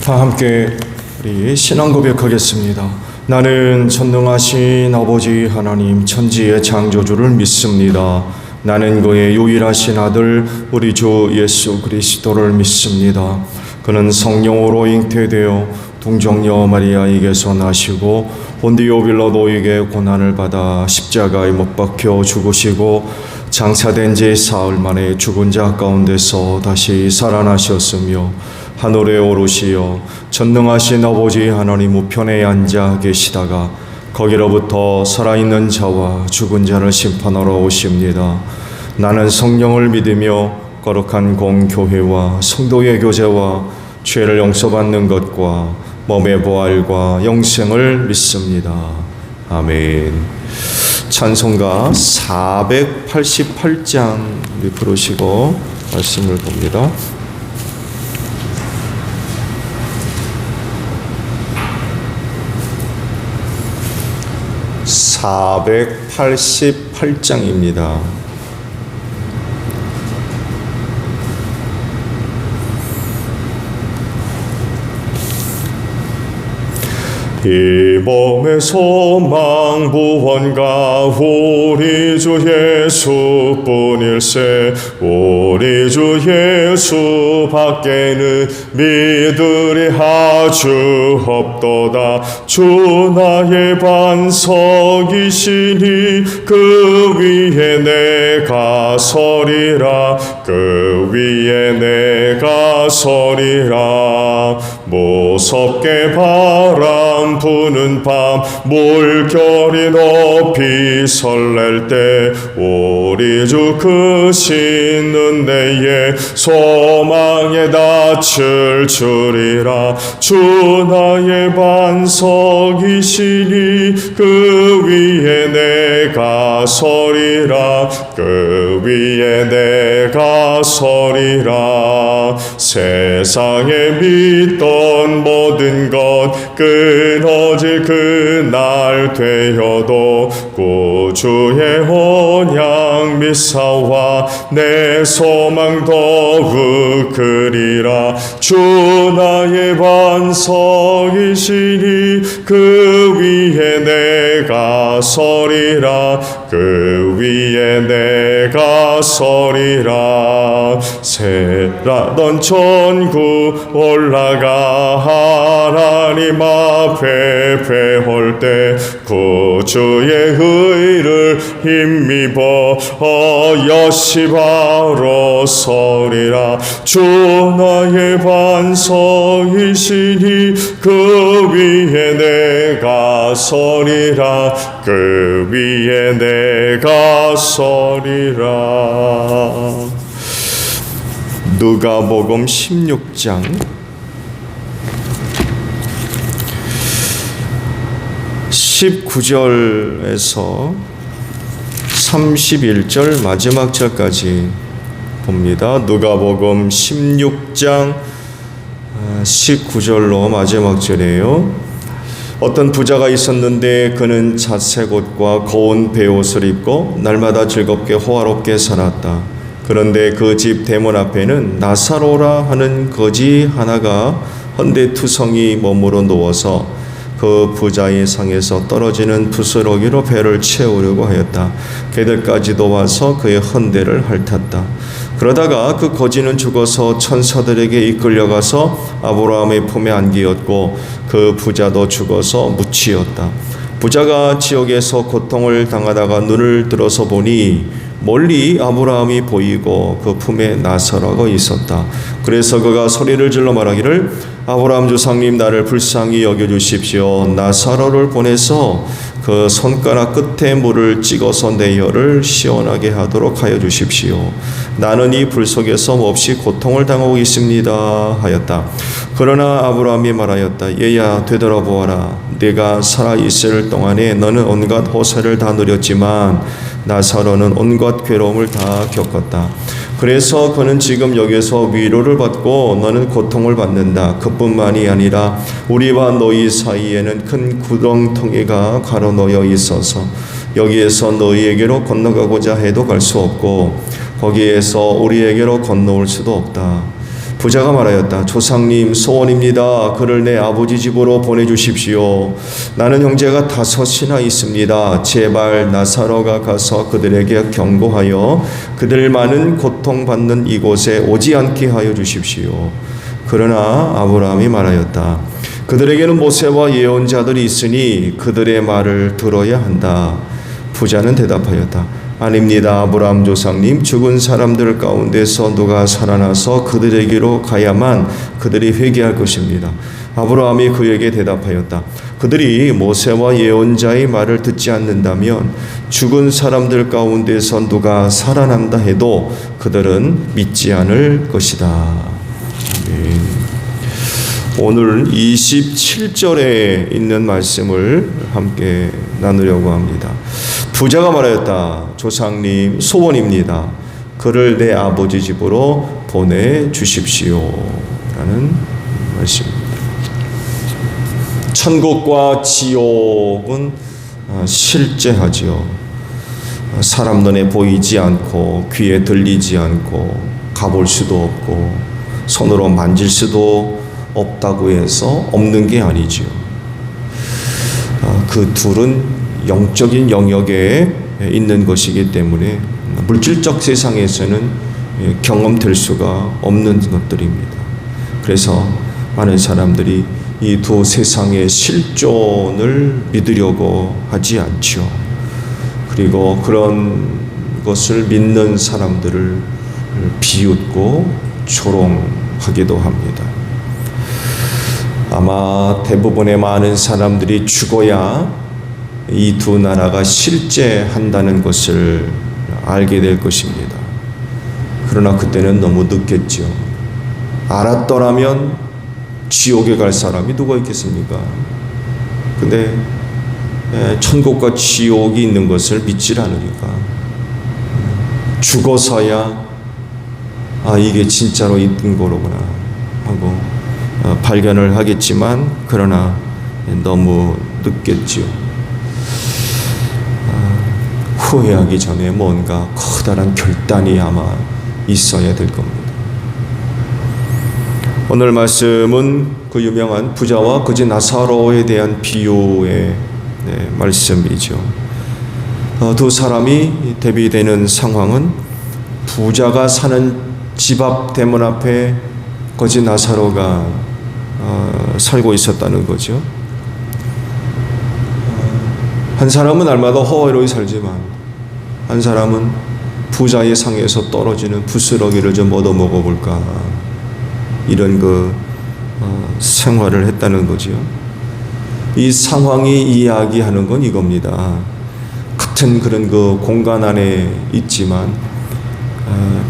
다 함께 우리 신앙 고백하겠습니다. 나는 전능하신 아버지 하나님 천지의 창조주를 믿습니다. 나는 그의 유일하신 아들 우리 주 예수 그리스도를 믿습니다. 그는 성령으로 잉태되어 동정녀 마리아에게서 나시고 본디오 빌라도에게 고난을 받아 십자가에 못 박혀 죽으시고 장사된 지 사흘 만에 죽은 자 가운데서 다시 살아나셨으며 하늘에 오르시어 전능하신 아버지 하나님 우편에 앉아 계시다가 거기로부터 살아있는 자와 죽은 자를 심판하러 오십니다. 나는 성령을 믿으며 거룩한 공교회와 성도의 교제와 죄를 용서받는 것과 몸의 부활과 영생을 믿습니다. 아멘. 찬송가 488장 부르시고 말씀을 봅니다. (488장입니다) 이 몸의 소망 구원가 우리 주 예수뿐일세. 우리 주 예수 밖에는 믿으리 아주 없도다. 주 나의 반석이시니 그 위에 내가 서리라. 그 위에 내가 서리라. 무섭게 바람 부는 밤 물결이 높이 설렐 때 우리 주 크신 은혜에 소망에 닻을 주리라. 주 나의 반석이시니 그 위에 내가 서리라. 그 위에 내가 서리라. 세상에 믿던 모든 것 끊어질 그날 되어도 구주의 언약 미사와 내 소망 더욱 크리라. 주 나의 반석이시니 그 위에 내가 서리라. 그 위에 내가 서리라. 새라던 천국 올라가 하나님 앞에 배울 때 구주의 의를 힘입어 여시 바로 서리라. 주 나의 반석이시니 그 위에 내가 서리라. 그 위에 내가 서리라. 누가복음 16장 19절에서 31절 마지막 절까지 봅니다. 누가복음 16장 19절로 마지막 절이에요. 어떤 부자가 있었는데 그는 자색 옷과 고운 베옷을 입고 날마다 즐겁게 호화롭게 살았다. 그런데 그 집 대문 앞에는 나사로라 하는 거지 하나가 헌데투성이 몸으로 누워서 그 부자의 상에서 떨어지는 부스러기로 배를 채우려고 하였다. 개들까지도 와서 그의 헌데를 핥았다. 그러다가 그 거지는 죽어서 천사들에게 이끌려가서 아브라함의 품에 안기었고 그 부자도 죽어서 묻히었다. 부자가 지옥에서 고통을 당하다가 눈을 들어서 보니 멀리 아브라함이 보이고 그 품에 나사로가 있었다. 그래서 그가 소리를 질러 말하기를 아브라함 조상님 나를 불쌍히 여겨주십시오. 나사로를 보내서 그 손가락 끝에 물을 찍어서 내 혀를 시원하게 하도록 하여 주십시오. 나는 이 불 속에서 몹시 고통을 당하고 있습니다 하였다. 그러나 아브라함이 말하였다. 얘야 되돌아보아라. 네가 살아있을 동안에 너는 온갖 호세를 다 누렸지만 나사로는 온갖 괴로움을 다 겪었다. 그래서 그는 지금 여기서 위로를 받고 너는 고통을 받는다. 그뿐만이 아니라 우리와 너희 사이에는 큰 구렁텅이가 가로놓여 있어서 여기에서 너희에게로 건너가고자 해도 갈 수 없고 거기에서 우리에게로 건너올 수도 없다. 부자가 말하였다. 조상님 소원입니다. 그를 내 아버지 집으로 보내주십시오. 나는 형제가 5이나 있습니다. 제발 나사로가 가서 그들에게 경고하여 그들 많은 고통받는 이곳에 오지 않게 하여 주십시오. 그러나 아브라함이 말하였다. 그들에게는 모세와 예언자들이 있으니 그들의 말을 들어야 한다. 부자는 대답하였다. 아닙니다. 아브라함 조상님, 죽은 사람들 가운데서 누가 살아나서 그들에게로 가야만 그들이 회개할 것입니다. 아브라함이 그에게 대답하였다. 그들이 모세와 예언자의 말을 듣지 않는다면 죽은 사람들 가운데서 누가 살아난다 해도 그들은 믿지 않을 것이다. 아멘. 오늘 27절에 있는 말씀을 함께 나누려고 합니다. 부자가 말하였다. 조상님 소원입니다. 그를 내 아버지 집으로 보내주십시오. 라는 말씀입니다. 천국과 지옥은 실제하지요. 사람 눈에 보이지 않고 귀에 들리지 않고 가볼 수도 없고 손으로 만질 수도 없다고 해서 없는 게 아니죠. 그 둘은 영적인 영역에 있는 것이기 때문에 물질적 세상에서는 경험될 수가 없는 것들입니다. 그래서 많은 사람들이 이 두 세상의 실존을 믿으려고 하지 않죠. 그리고 그런 것을 믿는 사람들을 비웃고 조롱하기도 합니다. 아마 대부분의 많은 사람들이 죽어야 이 두 나라가 실제한다는 것을 알게 될 것입니다. 그러나 그때는 너무 늦겠죠. 알았더라면 지옥에 갈 사람이 누가 있겠습니까? 근데 천국과 지옥이 있는 것을 믿질 않으니까 죽어서야 이게 진짜로 있는 거로구나 하고 발견을 하겠지만 그러나 너무 늦겠지요. 후회하기 전에 뭔가 커다란 결단이 아마 있어야 될 겁니다. 오늘 말씀은 그 유명한 부자와 거지 나사로에 대한 비유의 말씀이죠. 두 사람이 대비되는 상황은 부자가 사는 집 앞 대문 앞에 거지 나사로가 살고 있었다는 거죠. 한 사람은 날마다 허허이로이 살지만 한 사람은 부자의 상에서 떨어지는 부스러기를 좀 얻어 먹어볼까 이런 생활을 했다는 거죠. 이 상황이 이야기하는 건 이겁니다. 같은 그런 공간 안에 있지만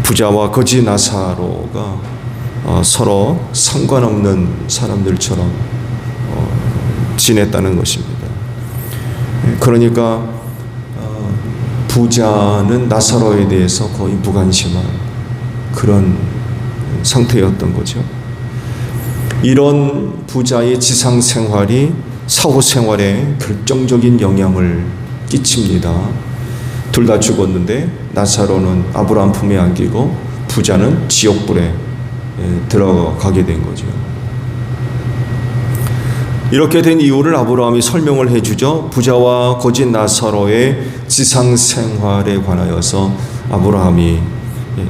부자와 거지 나사로가 서로 상관없는 사람들처럼 지냈다는 것입니다. 그러니까 부자는 나사로에 대해서 거의 무관심한 그런 상태였던 거죠. 이런 부자의 지상 생활이 사후 생활에 결정적인 영향을 끼칩니다. 둘 다 죽었는데 나사로는 아브라함 품에 안기고 부자는 지옥불에 들어가게 된 거죠. 이렇게 된 이유를 아브라함이 설명을 해주죠. 부자와 거지 나사로의 지상 생활에 관하여서 아브라함이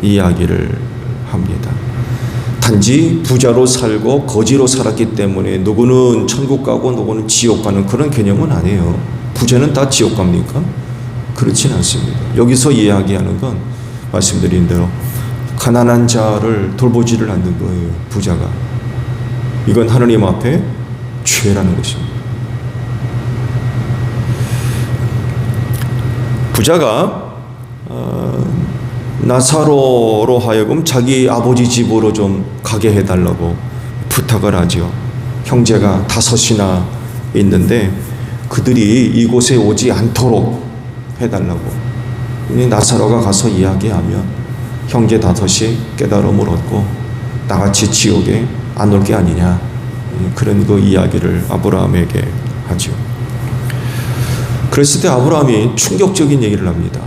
이야기를 합니다. 단지 부자로 살고 거지로 살았기 때문에 누구는 천국 가고 누구는 지옥 가는 그런 개념은 아니에요. 부자는 다 지옥 갑니까? 그렇진 않습니다. 여기서 이야기하는 건 말씀드린 대로 가난한 자를 돌보지를 않는 거예요. 부자가. 이건 하느님 앞에 죄라는 것입니다. 부자가 나사로로 하여금 자기 아버지 집으로 좀 가게 해달라고 부탁을 하죠. 형제가 5이나 있는데 그들이 이곳에 오지 않도록 해달라고. 나사로가 가서 이야기하면 형제 5이 깨달음을 얻고 나같이 지옥에 안 올 게 아니냐, 그런 이야기를 아브라함에게 하죠. 그랬을 때 아브라함이 충격적인 얘기를 합니다.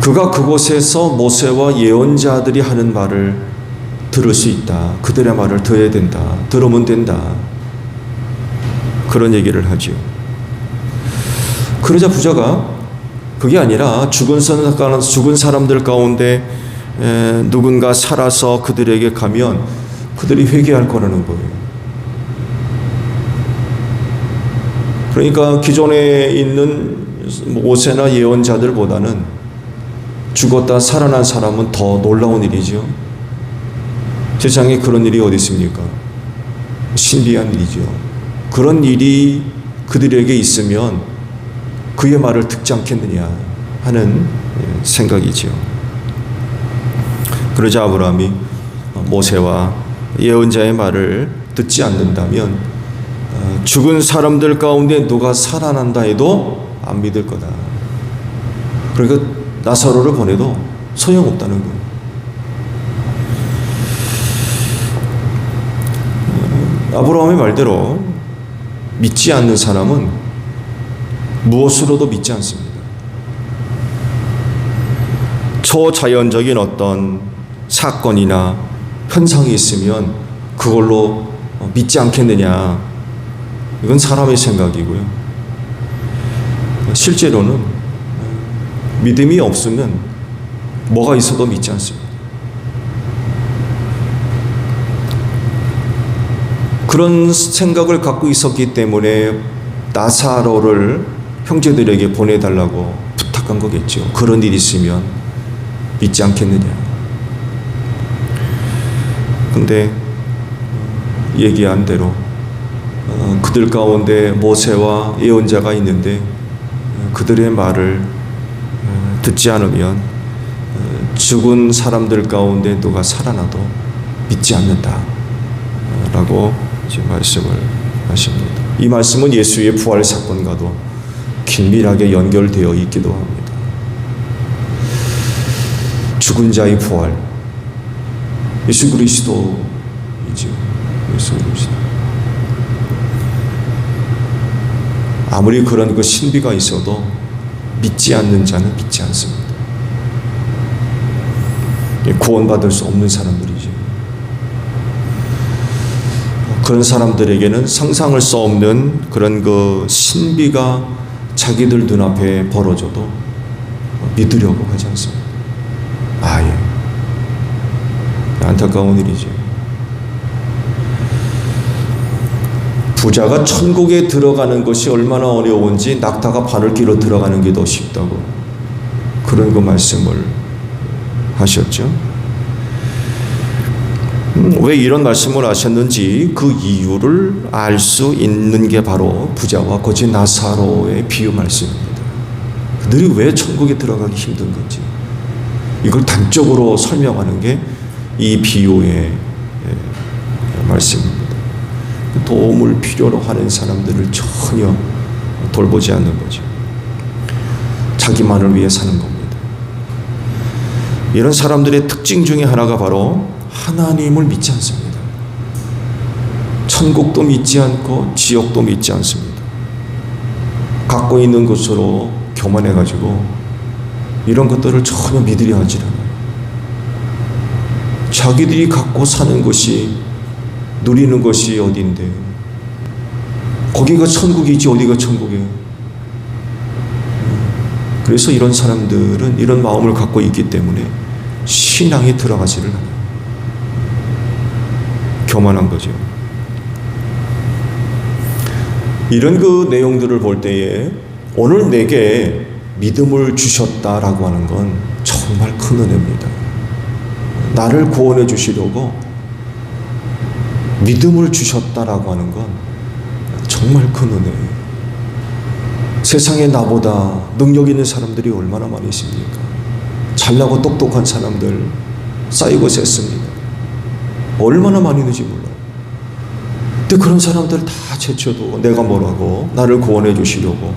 그가 그곳에서 모세와 예언자들이 하는 말을 들을 수 있다. 그들의 말을 들어야 된다. 들으면 된다. 그런 얘기를 하지요. 그러자 부자가 그게 아니라 죽은 사람들 가운데 누군가 살아서 그들에게 가면 그들이 회개할 거라는 거예요. 그러니까 기존에 있는 모세나 예언자들보다는 죽었다 살아난 사람은 더 놀라운 일이죠. 세상에 그런 일이 어디 있습니까? 신비한 일이죠. 그런 일이 그들에게 있으면 그의 말을 듣지 않겠느냐 하는 생각이지요. 그러자 아브라함이 모세와 예언자의 말을 듣지 않는다면 죽은 사람들 가운데 누가 살아난다 해도 안 믿을 거다. 그러니까 나사로를 보내도 소용없다는 거예요. 아브라함의 말대로 믿지 않는 사람은 무엇으로도 믿지 않습니다. 초자연적인 어떤 사건이나 현상이 있으면 그걸로 믿지 않겠느냐. 이건 사람의 생각이고요. 실제로는 믿음이 없으면 뭐가 있어도 믿지 않습니다. 그런 생각을 갖고 있었기 때문에 나사로를 형제들에게 보내달라고 부탁한 거겠죠. 그런 일이 있으면 믿지 않겠느냐. 근데 얘기한 대로 그들 가운데 모세와 예언자가 있는데 그들의 말을 듣지 않으면 죽은 사람들 가운데 누가 살아나도 믿지 않는다 라고 지금 말씀을 하십니다. 이 말씀은 예수의 부활 사건과도 긴밀하게 연결되어 있기도 합니다. 죽은 자의 부활, 예수 그리스도이죠. 예수 그리스도. 아무리 그런 그 신비가 있어도 믿지 않는 자는 믿지 않습니다. 구원받을 수 없는 사람들이죠. 그런 사람들에게는 상상할 수 없는 그런 그 신비가 자기들 눈앞에 벌어져도 믿으려고 하지 않습니다. 예. 안타까운 일이죠. 부자가 천국에 들어가는 것이 얼마나 어려운지 낙타가 바늘 끼로 들어가는 게 더 쉽다고 그런 그 말씀을 하셨죠. 왜 이런 말씀을 하셨는지 그 이유를 알 수 있는 게 바로 부자와 거지 나사로의 비유 말씀입니다. 그들이 왜 천국에 들어가기 힘든 건지 이걸 단적으로 설명하는 게 이 비유의 말씀입니다. 도움을 필요로 하는 사람들을 전혀 돌보지 않는 거죠. 자기만을 위해 사는 겁니다. 이런 사람들의 특징 중에 하나가 바로 하나님을 믿지 않습니다. 천국도 믿지 않고 지옥도 믿지 않습니다. 갖고 있는 것으로 교만해가지고 이런 것들을 전혀 믿으려 하지 않아요. 자기들이 갖고 사는 것이 누리는 것이 어딘데 거기가 천국이지 어디가 천국이에요. 그래서 이런 사람들은 이런 마음을 갖고 있기 때문에 신앙에 들어가지를 않아요. 교만한 거죠. 이런 그 내용들을 볼 때에 오늘 내게 믿음을 주셨다라고 하는 건 정말 큰 은혜입니다. 나를 구원해 주시려고 믿음을 주셨다라고 하는 건 정말 큰 은혜예요. 세상에 나보다 능력 있는 사람들이 얼마나 많이 있습니까? 잘나고 똑똑한 사람들 쌓이고 셌습니다. 얼마나 많이 있는지 몰라요. 근데 그런 사람들 다 제쳐도 내가 뭐라고 나를 구원해 주시려고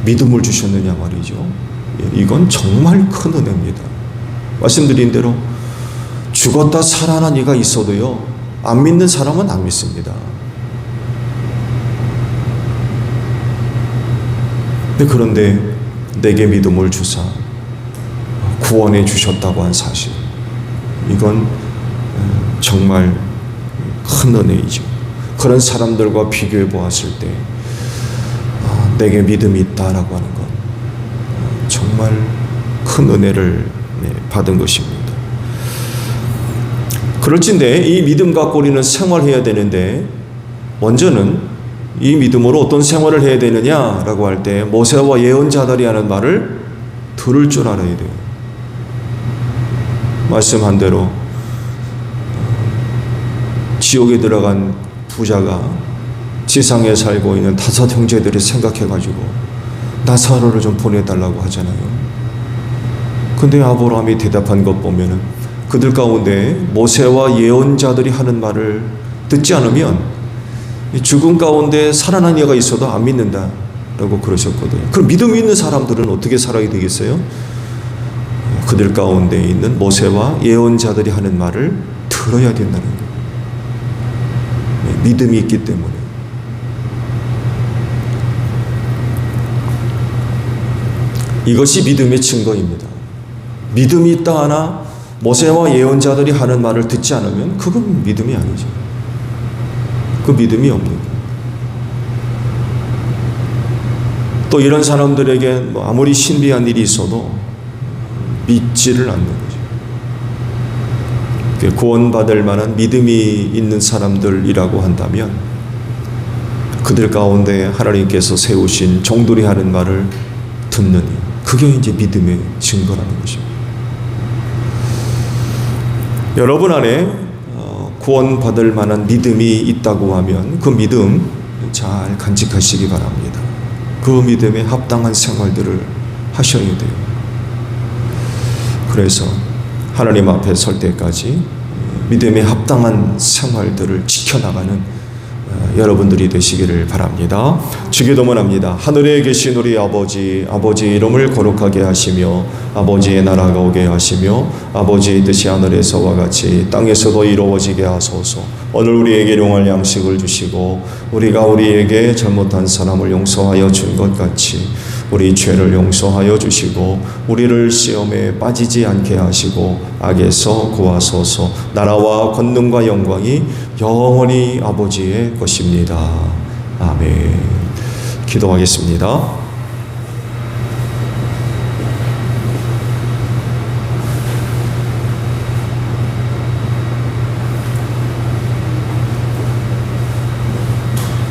믿음을 주셨느냐 말이죠. 이건 정말 큰 은혜입니다. 말씀드린 대로 죽었다 살아난 이가 있어도요 안 믿는 사람은 안 믿습니다. 그런데 내게 믿음을 주사 구원해 주셨다고 한 사실, 이건 정말 큰 은혜이죠. 그런 사람들과 비교해 보았을 때 내게 믿음이 있다라고 하는 건 정말 큰 은혜를 받은 것입니다. 그럴진데 이 믿음 갖고 우리는 생활해야 되는데, 먼저는 이 믿음으로 어떤 생활을 해야 되느냐라고 할 때 모세와 예언자들이 하는 말을 들을 줄 알아야 돼요. 말씀한 대로 지옥에 들어간 부자가 지상에 살고 있는 5 형제들이 생각해가지고 나사로를 좀 보내달라고 하잖아요. 근데 아브라함이 대답한 것 보면은 그들 가운데 모세와 예언자들이 하는 말을 듣지 않으면 죽음 가운데 살아난 이가 있어도 안 믿는다 라고 그러셨거든요. 그럼 믿음이 있는 사람들은 어떻게 살아야 되겠어요? 그들 가운데 있는 모세와 예언자들이 하는 말을 들어야 된다는 거예요. 믿음이 있기 때문에. 이것이 믿음의 증거입니다. 믿음이 있다 하나 모세와 예언자들이 하는 말을 듣지 않으면 그건 믿음이 아니죠. 그 믿음이 없는 거예요. 또 이런 사람들에게 아무리 신비한 일이 있어도 믿지를 않는 거죠. 구원받을 만한 믿음이 있는 사람들이라고 한다면 그들 가운데 하나님께서 세우신 종들이 하는 말을 듣느니, 그게 이제 믿음의 증거라는 것입니다. 여러분 안에 구원받을 만한 믿음이 있다고 하면 그 믿음 잘 간직하시기 바랍니다. 그 믿음에 합당한 생활들을 하셔야 돼요. 그래서 하나님 앞에 설 때까지 믿음에 합당한 생활들을 지켜나가는 여러분들이 되시기를 바랍니다. 주기도문합니다. 하늘에 계신 우리 아버지, 아버지의 이름을 거룩하게 하시며 아버지의 나라가 오게 하시며 아버지의 뜻이 하늘에서와 같이 땅에서도 이루어지게 하소서. 오늘 우리에게 일용할 양식을 주시고 우리가 우리에게 잘못한 사람을 용서하여 준 것 같이 우리 죄를 용서하여 주시고 우리를 시험에 빠지지 않게 하시고 악에서 구하소서. 나라와 권능과 영광이 영원히 아버지의 것입니다. 아멘. 기도하겠습니다.